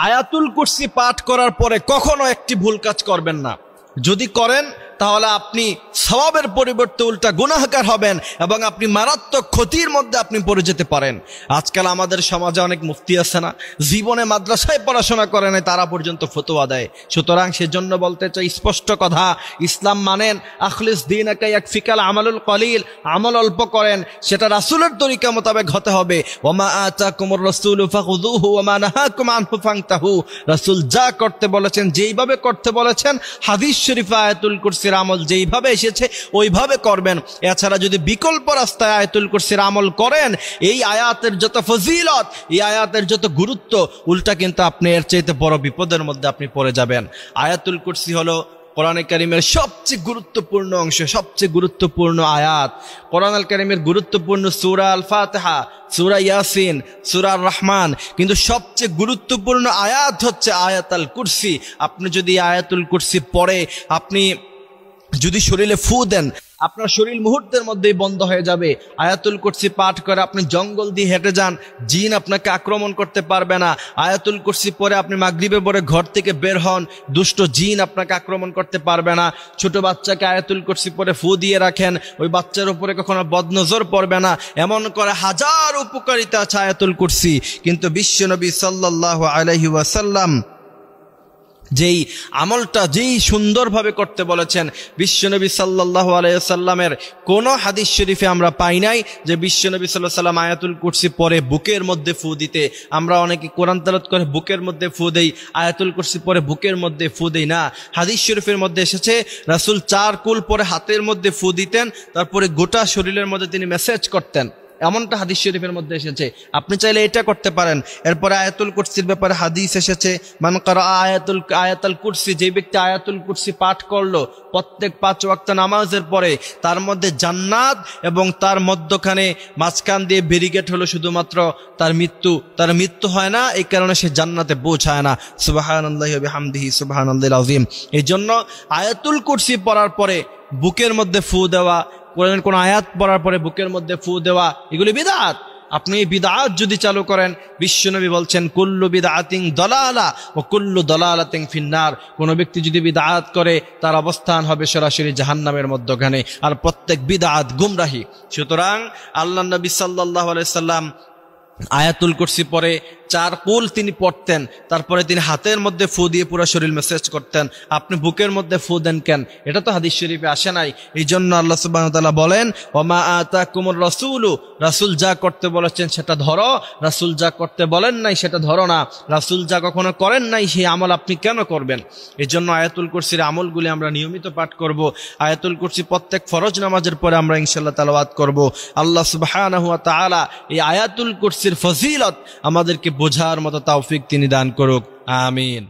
আয়াতুল কুরসি পাঠ করার পরে কখনো একটি ভুল কাজ করবেন না। যদি করেন তাহলে আপনি সওয়াবের পরিবর্তে উল্টা গুনাহগার হবেন এবং আপনি মারাত্মক ক্ষতির মধ্যে আপনি পড়ে যেতে পারেন। আজকাল আমাদের সমাজে অনেক মুফতি আছে না, জীবনে মাদ্রাসায় পড়াশোনা করে নাই, তারা পর্যন্ত ফতোয়া দেয়। সুতরাং সেজন্য বলতে চাই স্পষ্ট কথা, ইসলাম মানেন আখলিস দীনাকা ইয়াকফিকাল আমালুল কলিল, আমল অল্প করেন, সেটা রাসূলের তরিকা মোতাবেক হতে হবে। ওমা আতাকুমুর রাসূলু ফাখুযুহু ওমা নাহাকুম আনহু ফান্তাহু, রাসূল যা করতে বলেছেন, যেইভাবে করতে বলেছেন, হাদিস শরীফে আয়াতুল কুরসির আমল যেইভাবে এসেছে ওইভাবে করবেন। এছাড়া যদি বিকল্প রাস্তায় আয়াতুল কুরসির আমল করেন, এই আয়াতের যত ফজিলত, এই আয়াতের যত গুরুত্ব, উল্টা কিন্তু আপনি এর চাইতে বড় বিপদের মধ্যে আপনি পড়ে যাবেন। আয়াতুল কুরসি হলো কোরআনে কারিমের সবচেয়ে গুরুত্বপূর্ণ অংশ, সবচেয়ে গুরুত্বপূর্ণ আয়াত। কোরআনুল কারিমের গুরুত্বপূর্ণ সূরা আল ফাতিহা, সূরা ইয়াসিন, সূরা আর রহমান, কিন্তু সবচেয়ে গুরুত্বপূর্ণ আয়াত হচ্ছে আয়াতুল কুরসি। আপনি যদি আয়াতুল কুরসি পড়ে আপনি যদি শরীরে ফু দেন, আপনার শরীর মুহূর্তের মধ্যেই বন্ধ হয়ে যাবে। আয়াতুল কুরসি পাঠ করে আপনি জঙ্গল দিয়ে হেঁটে যান, জিন আপনাকে আক্রমণ করতে পারবে না। আয়াতুল কুরসি পরে আপনি মাগরিবে পরে ঘর থেকে বের হন, দুষ্ট জিন আপনাকে আক্রমণ করতে পারবে না। ছোট বাচ্চাকে আয়াতুল কুরসি পরে ফু দিয়ে রাখেন, ওই বাচ্চার উপরে কখনো বদনজর পড়বে না। এমন করে হাজার উপকারিতা আছে আয়াতুল কুরসি। কিন্তু বিশ্বনবী সাল্লাল্লাহু আলাইহি ওয়াসাল্লাম যেই আমলটা যেই সুন্দরভাবে করতে বলেছেন, বিশ্বনবী সাল্লাল্লাহু আলাইহি ওয়াসাল্লামের কোন হাদিস শরীফে আমরা পাই নাই যে বিশ্বনবী সাল্লাল্লাহু আলাইহি ওয়াসাল্লাম আয়াতুল কুরসি পরে বুকের মধ্যে ফু দিতে। আমরা অনেকে কোরআন তেলাওয়াত করে বুকের মধ্যে ফু দেই, আয়াতুল কুরসি পরে বুকের মধ্যে ফু দেই না। হাদিস শরীফের মধ্যে এসেছে রাসূল 4 কুল পরে হাতের মধ্যে ফু দিতেন, তারপরে গোটা শরীরের মধ্যে তিনি মেসেজ করতেন, এমনটা হাদিস শরীফের মধ্যে এসেছে। আপনি চাইলে এটা করতে পারেন। এরপরে আয়াতুল কুরসির ব্যাপারে হাদিস এসেছে, মান ক্বারা আয়াতুল কুরসি, যে ব্যক্তি আয়াতুল কুরসি পাঠ করলো প্রত্যেক 5 ওয়াক্ত নামাজের পরে, তার মধ্যে জান্নাত এবং তার মধ্যখানে মাঝখান দিয়ে ব্যারিকেড হলো শুধুমাত্র তার মৃত্যু হয় না, এই কারণে সে জান্নাতে পৌঁছায় না। সুবহানাল্লাহি ওয়া বিহামদিহি সুবহানাল্লাহিল আযীম। এই জন্য আয়াতুল কুরসি পড়ার পরে বুকের মধ্যে ফু দেওয়া, কোন আয়াত পড়ার পরে বুকের মধ্যে ফু দেওয়া, এগুলি বিদআত। আপনি বিদআত যদি চালু করেন, বিশ্বনবী বলছেন কুল্লু বিদআতিন দালালা ওয়া কুল্লু দালালাতিন ফিন্নার। কোন ব্যক্তি যদি বিদআত করে তার অবস্থান হবে সরাসরি জাহান্নামের মধ্যখানে, আর প্রত্যেক বিদআত গুমরাহি। সুতরাং আল্লাহর নবী সাল্লাল্লাহু আলাইহি সাল্লাম আয়াতুল কুরসি পরে 4 কুল তিনি পড়তেন, তারপরে তিনি হাতের মধ্যে ফু দিয়ে পুরো শরীর মেসেজ করতেন। আপনি বুকের মধ্যে ফু দেন কেন? এটা তো হাদিস শরীফে আসে নাই। এই জন্য আল্লাহ সুবহানাহু ওয়া তাআলা বলেন, ওমা আতাকুমুর রাসূলু, রাসূল যা করতে বলেছেন সেটা ধরো, রাসূল যা করতে বলেন নাই সেটা ধরো না। রাসূল যা কখনো করেন নাই সেই আমল আপনি কেন করবেন? এই জন্য আয়াতুল কুরসির আমলগুলি আমরা নিয়মিত পাঠ করব। আয়াতুল কুরসি প্রত্যেক ফরজ নামাজের পরে আমরা ইনশাআল্লাহ তেলাওয়াত করব। আল্লাহ সুবহানাহু ওয়া তাআলা এই আয়াতুল কুরসির ফজিলত আমাদেরকে বোঝার মতো তৌফিক তিনি দান করুক। আমিন।